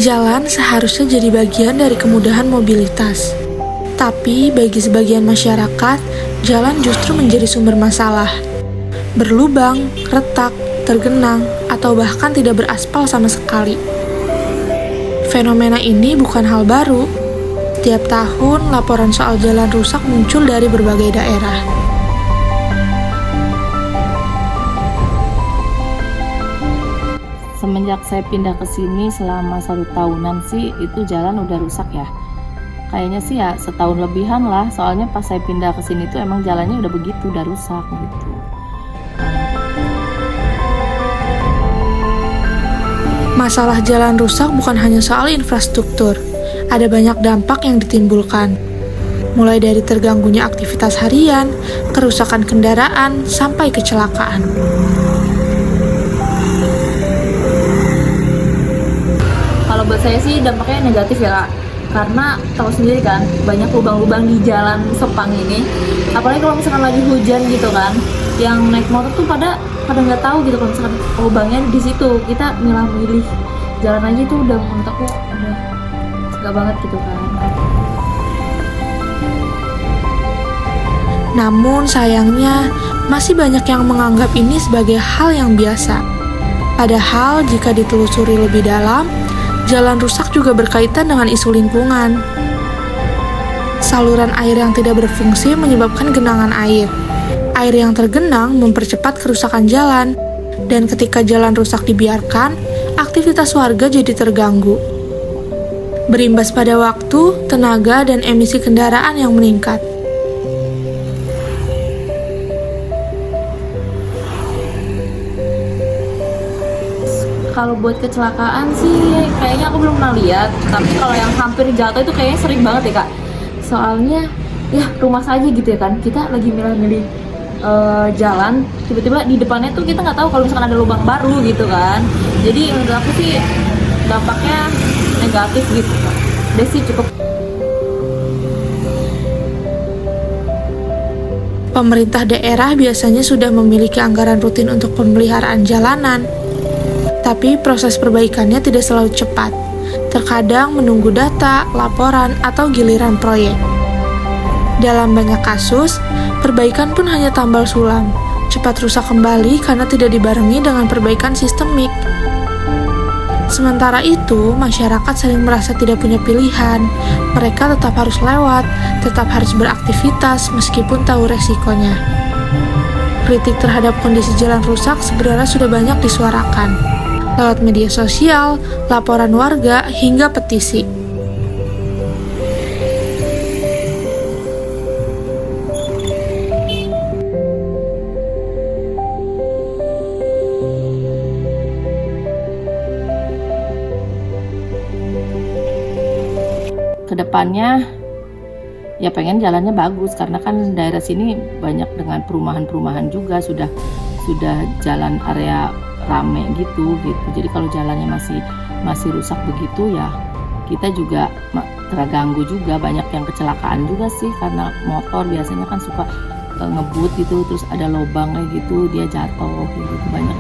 Jalan seharusnya jadi bagian dari kemudahan mobilitas. Tapi bagi sebagian masyarakat, jalan justru menjadi sumber masalah. Berlubang, retak, tergenang, atau bahkan tidak beraspal sama sekali. Fenomena ini bukan hal baru. Setiap tahun, laporan soal jalan rusak muncul dari berbagai daerah. Semenjak saya pindah ke sini selama 1 tahunan sih, itu jalan udah rusak ya. Kayaknya sih ya setahun lebihan lah, soalnya pas saya pindah ke sini tuh emang jalannya udah begitu, udah rusak gitu. Masalah jalan rusak bukan hanya soal infrastruktur, ada banyak dampak yang ditimbulkan. Mulai dari terganggunya aktivitas harian, kerusakan kendaraan, sampai kecelakaan. Kalau buat saya sih dampaknya negatif ya Kak, karena tahu sendiri kan banyak lubang-lubang di jalan Sepang ini, apalagi kalau misalkan lagi hujan gitu kan, yang naik motor tuh pada nggak tahu gitu kalau misalkan lubangnya di situ, kita milih jalan aja itu udah menurut aku udah nggak banget gitu kan. Namun sayangnya masih banyak yang menganggap ini sebagai hal yang biasa. Padahal jika ditelusuri lebih dalam, jalan rusak juga berkaitan dengan isu lingkungan. Saluran air yang tidak berfungsi menyebabkan genangan air. Air yang tergenang mempercepat kerusakan jalan, dan ketika jalan rusak dibiarkan, aktivitas warga jadi terganggu. Berimbas pada waktu, tenaga, dan emisi kendaraan yang meningkat. Kalau buat kecelakaan sih kayaknya aku belum pernah lihat, tapi kalau yang hampir jatuh itu kayaknya sering banget ya Kak. Soalnya ya rumah saja gitu ya kan, kita lagi milih-milih jalan, tiba-tiba di depannya tuh kita nggak tahu kalau misalkan ada lubang baru gitu kan. Jadi menurut aku sih dampaknya negatif gitu Kak. Udah sih cukup. Pemerintah daerah biasanya sudah memiliki anggaran rutin untuk pemeliharaan jalanan. Tapi proses perbaikannya tidak selalu cepat. Terkadang menunggu data, laporan, atau giliran proyek. Dalam banyak kasus, perbaikan pun hanya tambal sulam. Cepat rusak kembali karena tidak dibarengi dengan perbaikan sistemik. Sementara itu, masyarakat sering merasa tidak punya pilihan. Mereka tetap harus lewat, tetap harus beraktivitas meskipun tahu resikonya. Kritik terhadap kondisi jalan rusak sebenarnya sudah banyak disuarakan. Lewat media sosial, laporan warga, hingga petisi. Kedepannya ya pengen jalannya bagus, karena kan daerah sini banyak dengan perumahan-perumahan juga, sudah jalan area rame gitu. Jadi kalau jalannya masih rusak begitu ya kita juga terganggu juga, banyak yang kecelakaan juga sih karena motor biasanya kan suka ngebut gitu, terus ada lubang kayak gitu dia jatuh gitu, banyak.